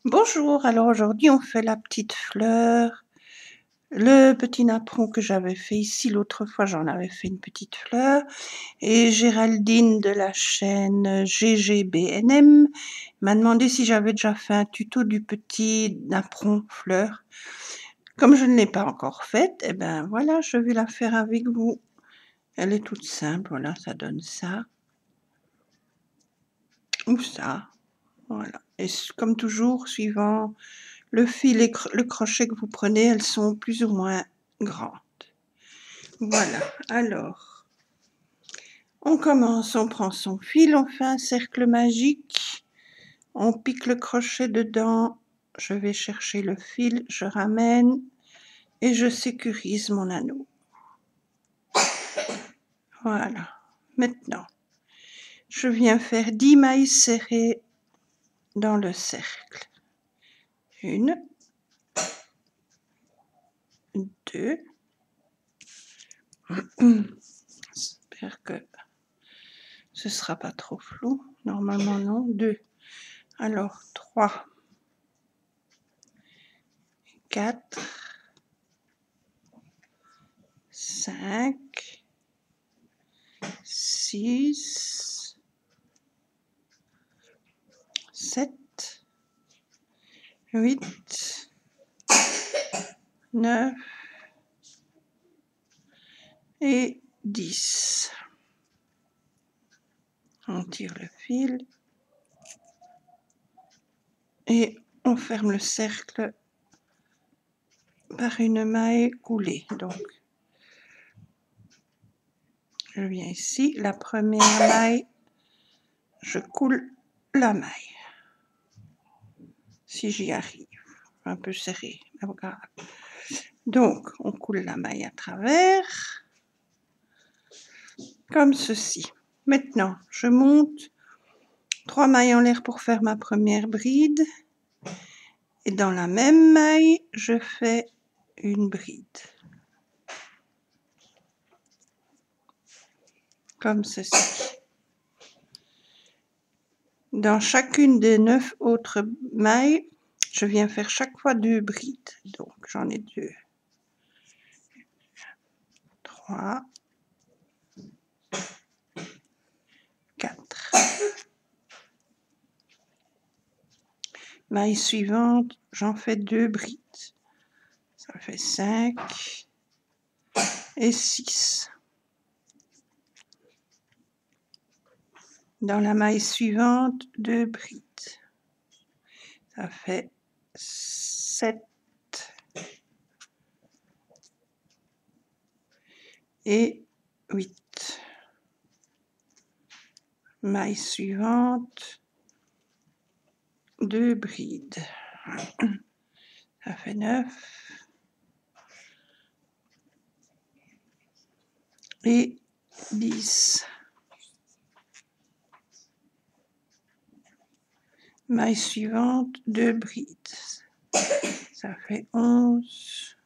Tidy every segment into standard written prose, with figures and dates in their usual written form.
Bonjour, alors aujourd'hui on fait la petite fleur, le petit napperon que j'avais fait ici, l'autre fois j'en avais fait une petite fleur, et Géraldine de la chaîne GGBNM m'a demandé si j'avais déjà fait un tuto du petit napperon fleur. Comme je ne l'ai pas encore faite, eh ben voilà, je vais la faire avec vous. Elle est toute simple, voilà, ça donne ça, ou ça, voilà. Et comme toujours, suivant le fil et le crochet que vous prenez, elles sont plus ou moins grandes. Voilà, alors, on commence, on prend son fil, on fait un cercle magique, on pique le crochet dedans, je vais chercher le fil, je ramène et je sécurise mon anneau. Voilà, maintenant, je viens faire 10 mailles serrées dans le cercle. 1, 2, j'espère que ce sera pas trop flou, normalement non, 2, alors 3, 4, 5, 6, 7, 8, 9 et 10. On tire le fil et on ferme le cercle par une maille coulée. Donc, je viens ici, la première maille, je coule la maille. Si j'y arrive, un peu serré, mais pas grave. Donc, on coule la maille à travers, comme ceci. Maintenant, je monte 3 mailles en l'air pour faire ma première bride. Et dans la même maille, je fais une bride. Comme ceci. Dans chacune des 9 autres mailles, je viens faire chaque fois 2 brides. Donc, j'en ai 2. 3, 4. Maille suivante, j'en fais 2 brides. Ça fait 5 et 6. Dans la maille suivante, 2 brides. Ça fait 7 et 8. Maille suivante, 2 brides. Ça fait 9 et 10. Maille suivante, 2 brides. Ça fait 11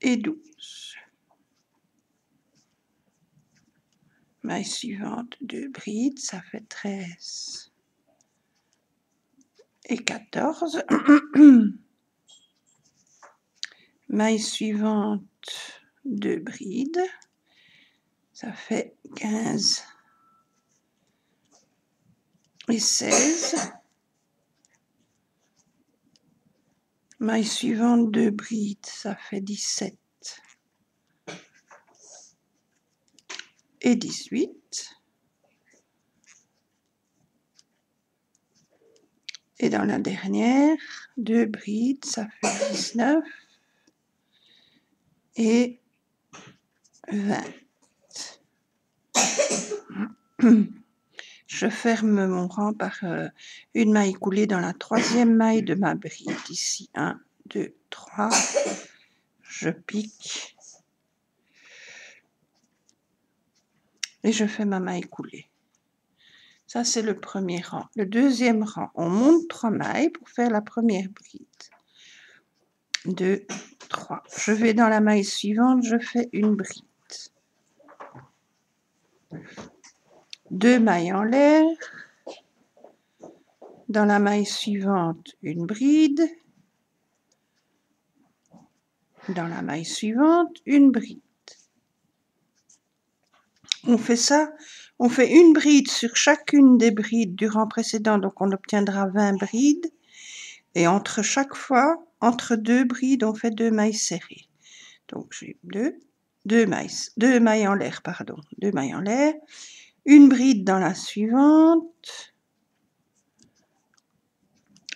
et 12. Maille suivante, 2 brides, ça fait 13 et 14. Maille suivante, 2 brides, ça fait 15 et 16. Maille suivante, 2 brides, ça fait 17 et 18. Et dans la dernière, 2 brides, ça fait 19 et 20. Je ferme mon rang par une maille coulée dans la 3e maille de ma bride. Ici, 1, 2, 3. Je pique et je fais ma maille coulée. Ça, c'est le premier rang. Le deuxième rang, on monte 3 mailles pour faire la première bride. 2, 3. Je vais dans la maille suivante, je fais une bride. 2 mailles en l'air. Dans la maille suivante, une bride. Dans la maille suivante, une bride. On fait ça, on fait une bride sur chacune des brides du rang précédent, donc on obtiendra 20 brides. Et entre chaque fois, entre deux brides, on fait 2 mailles serrées. Donc j'ai deux mailles en l'air, pardon, 2 mailles en l'air, une bride dans la suivante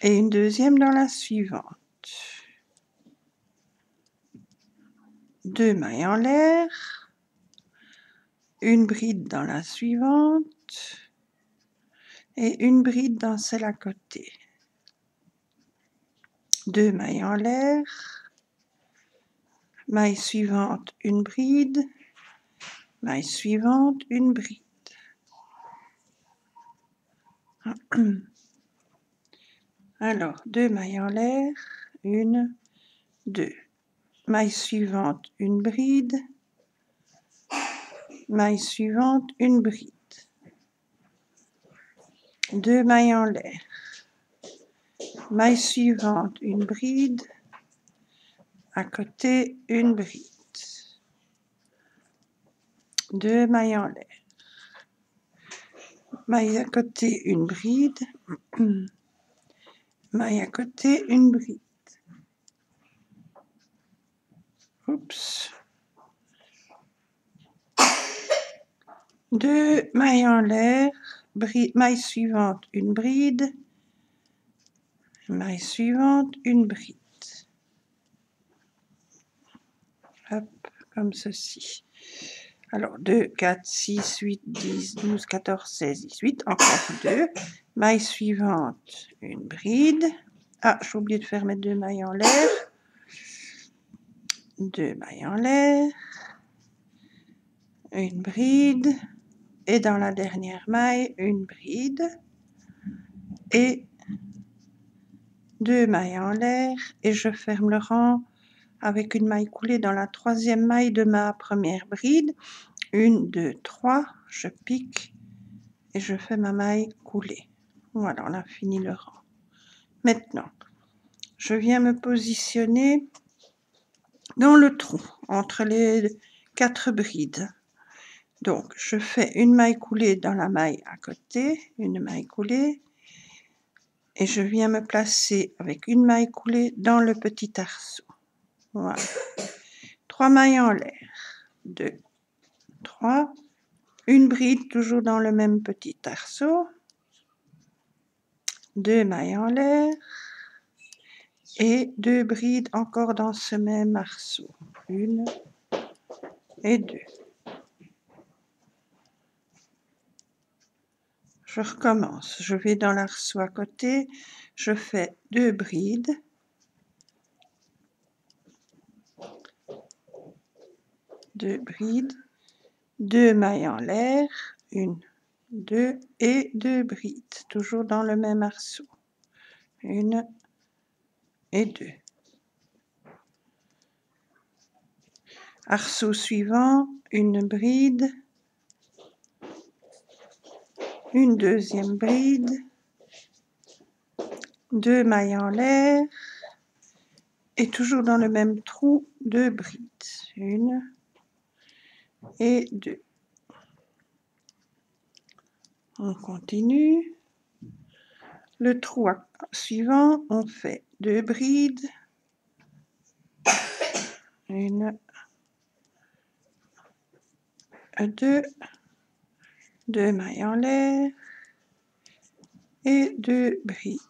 et une deuxième dans la suivante. 2 mailles en l'air, une bride dans la suivante et une bride dans celle à côté. 2 mailles en l'air, maille suivante, une bride, maille suivante, une bride. Alors, 2 mailles en l'air, 1, 2. Maille suivante, une bride, maille suivante, une bride. 2 mailles en l'air, maille suivante, une bride, à côté, une bride. 2 mailles en l'air, maille à côté, une bride, maille à côté, une bride. Oups. 2 mailles en l'air, maille suivante, une bride, maille suivante, une bride. Hop, comme ceci. Alors, 2, 4, 6, 8, 10, 12, 14, 16, 18. Encore 2. Maille suivante, une bride. Ah, j'ai oublié de faire mes 2 mailles en l'air. 2 mailles en l'air. Une bride. Et dans la dernière maille, une bride. Et 2 mailles en l'air. Et je ferme le rang avec une maille coulée dans la 3e maille de ma première bride. 1, 2, 3. Je pique. Et je fais ma maille coulée. Voilà, on a fini le rang. Maintenant, je viens me positionner dans le trou entre les 4 brides. Donc, je fais une maille coulée dans la maille à côté, une maille coulée, et je viens me placer avec une maille coulée dans le petit arceau. Voilà. 3 mailles en l'air. 2, 3. Une bride toujours dans le même petit arceau. 2 mailles en l'air. Et 2 brides encore dans ce même arceau. 1 et 2. Je recommence. Je vais dans l'arceau à côté. Je fais 2 brides. 2 brides. 2 mailles en l'air. 1, 2 et 2 brides. Toujours dans le même arceau. 1 et 2. Arceau suivant, une bride, une deuxième bride, 2 mailles en l'air et toujours dans le même trou, 2 brides, 1 et 2. On continue. Le trou suivant, on fait 2 brides, 1, 2, 2 mailles en l'air et 2 brides,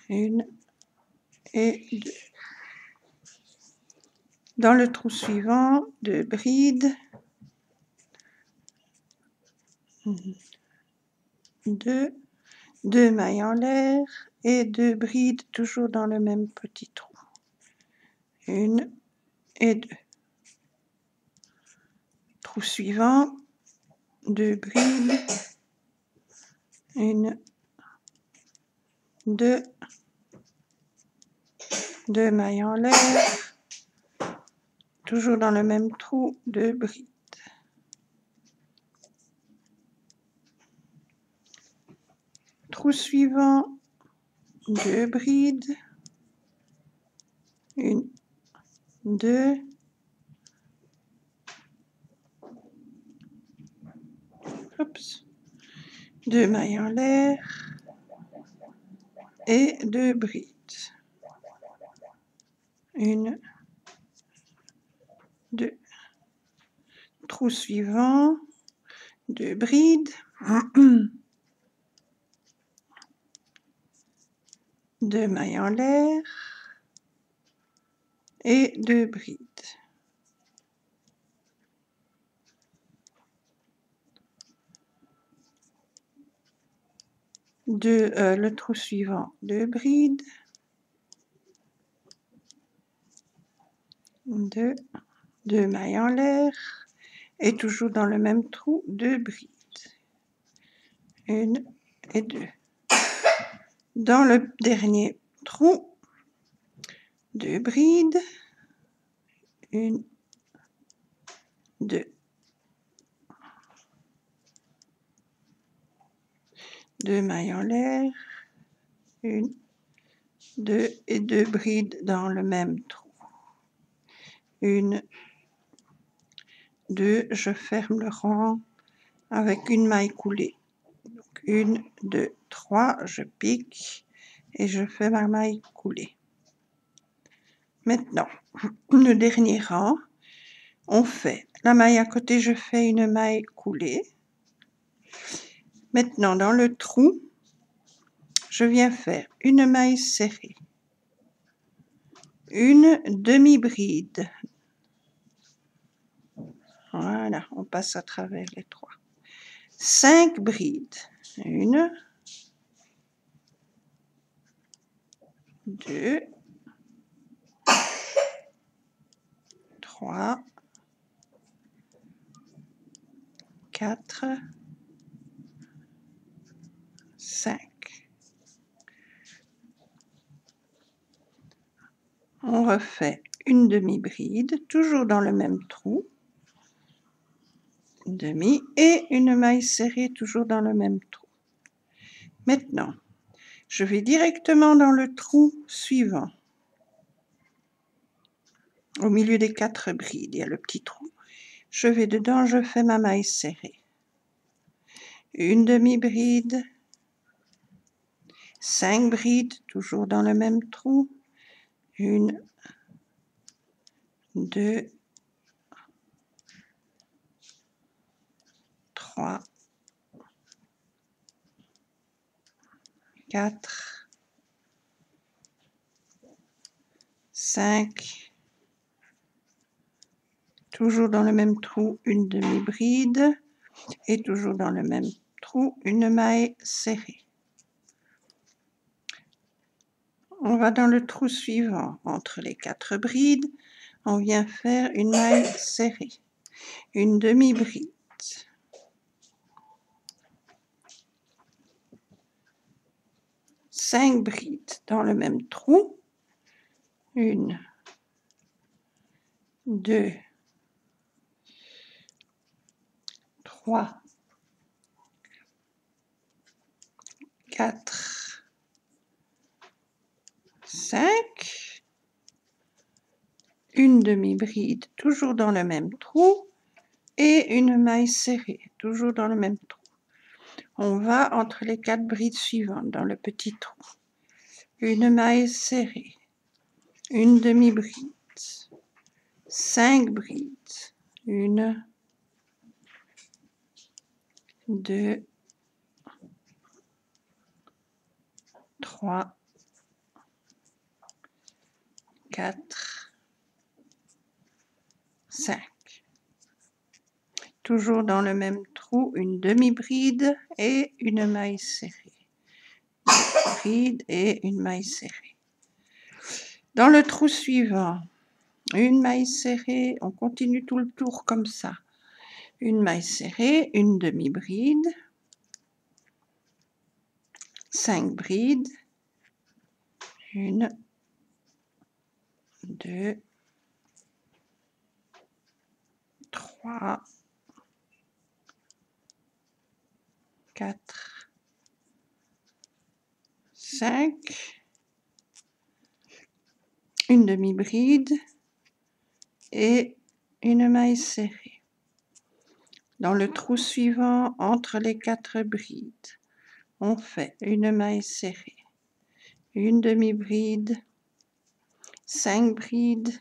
1 et 2. Dans le trou suivant, 2 brides, 2, 2 mailles en l'air et 2 brides toujours dans le même petit trou. 1 et 2. Trou suivant, 2 brides, 1, 2, 2 mailles en l'air, toujours dans le même trou, 2 brides. Trou suivant, 2 brides, 1, 2, oups, 2 mailles en l'air et 2 brides. 1, 2. Trou suivant, 2 brides, 2 mailles en l'air et 2 brides. Le trou suivant, 2 brides, 2, 2 mailles en l'air et toujours dans le même trou, 2 brides. 1 et 2. Dans le dernier trou, 2 brides, 1, 2. 2 mailles en l'air, 1, 2 et 2 brides dans le même trou. 1, 2, je ferme le rang avec une maille coulée. Donc 1, 2, 3, je pique et je fais ma maille coulée. Maintenant, le dernier rang, on fait la maille à côté, je fais une maille coulée. Maintenant, dans le trou, je viens faire une maille serrée, une demi-bride. Voilà, on passe à travers les 3. 5 brides. 1, 2, 3, 4, 5. On refait une demi-bride, toujours dans le même trou. Une demi et une maille serrée, toujours dans le même trou. Maintenant, je vais directement dans le trou suivant. Au milieu des 4 brides, il y a le petit trou. Je vais dedans, je fais ma maille serrée. Une demi-bride, 5 brides, toujours dans le même trou. 1, 2, 3, 4, 5, toujours dans le même trou, une demi-bride et toujours dans le même trou, une maille serrée. On va dans le trou suivant, entre les 4 brides, on vient faire une maille serrée, une demi-bride. 5 brides dans le même trou, 1, 2, 3, 4, 5, une demi-bride, toujours dans le même trou, et une maille serrée, toujours dans le même trou. On va entre les 4 brides suivantes, dans le petit trou. Une maille serrée, une demi-bride, 5 brides, 1, 2, 3, 4, 5. Toujours dans le même trou, une demi-bride et une maille serrée. Une bride et une maille serrée. Dans le trou suivant, une maille serrée, on continue tout le tour comme ça. Une maille serrée, une demi-bride, 5 brides, 1, 2, 3, 4, 5, une demi-bride et une maille serrée. Dans le trou suivant, entre les 4 brides, on fait une maille serrée, une demi-bride, 5 brides,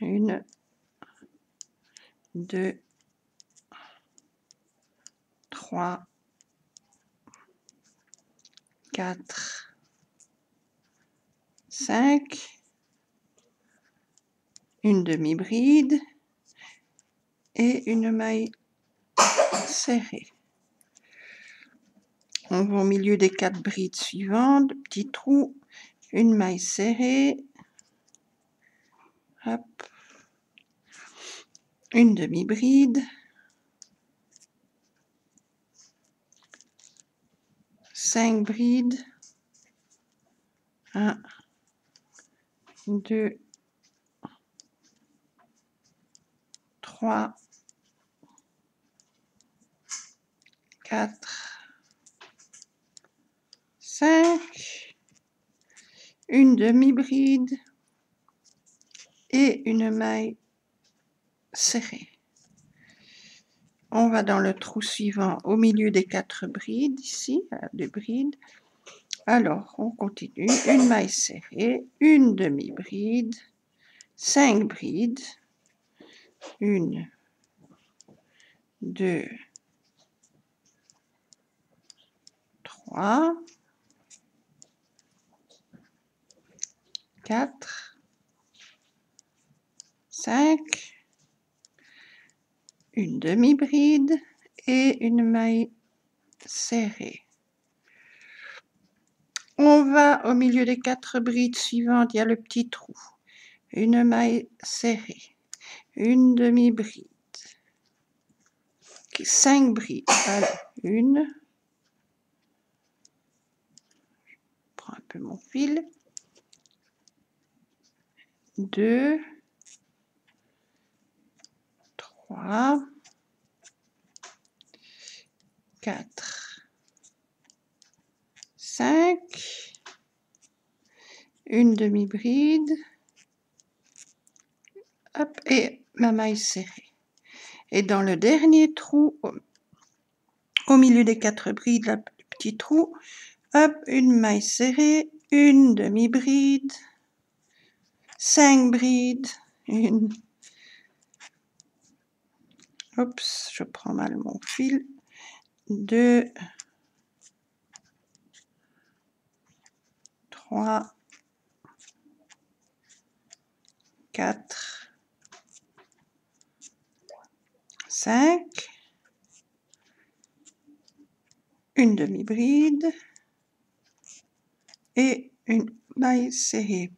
1, 2, 3, 4, 5, une demi-bride et une maille serrée. On va au milieu des 4 brides suivantes, petit trou, une maille serrée, hop, une demi-bride, 5 brides, 1, 2, 3, 4, 5, une demi-bride et une maille serrée. On va dans le trou suivant au milieu des 4 brides, ici, 2 brides. Alors, on continue, une maille serrée, une demi-bride, 5 brides, 1, 2, 3, 4, 5, une demi-bride et une maille serrée. On va au milieu des 4 brides suivantes, il y a le petit trou, une maille serrée, une demi-bride, 5 brides, alors 1, je prends un peu mon fil, 2, 3, 4, 5, une demi-bride, hop, et ma maille serrée. Et dans le dernier trou, au milieu des 4 brides, le petit trou, hop, une maille serrée, une demi-bride, 5 brides, une, oups, je prends mal mon fil, 2, 3, 4, 5, une demi-bride et une maille serrée.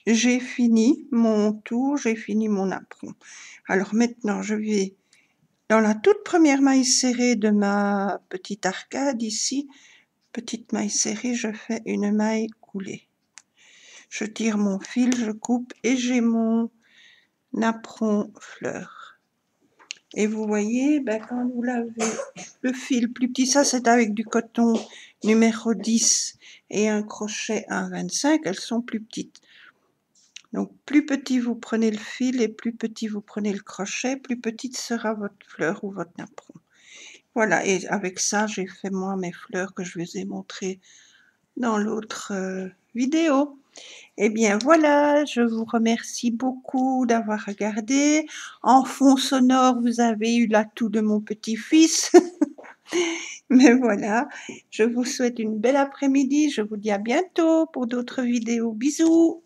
J'ai fini mon tour, j'ai fini mon apron. Alors maintenant, je vais dans la toute première maille serrée de ma petite arcade ici, petite maille serrée, je fais une maille coulée. Je tire mon fil, je coupe et j'ai mon apron fleur. Et vous voyez, quand vous l'avez, le fil plus petit, ça c'est avec du coton numéro 10 et un crochet 1,25, elles sont plus petites. Donc plus petit vous prenez le fil et plus petit vous prenez le crochet, plus petite sera votre fleur ou votre apron. Voilà, et avec ça j'ai fait moi mes fleurs que je vous ai montrées dans l'autre vidéo. Eh bien voilà, je vous remercie beaucoup d'avoir regardé. En fond sonore, vous avez eu l'atout de mon petit-fils. Mais voilà, je vous souhaite une belle après-midi. Je vous dis à bientôt pour d'autres vidéos. Bisous!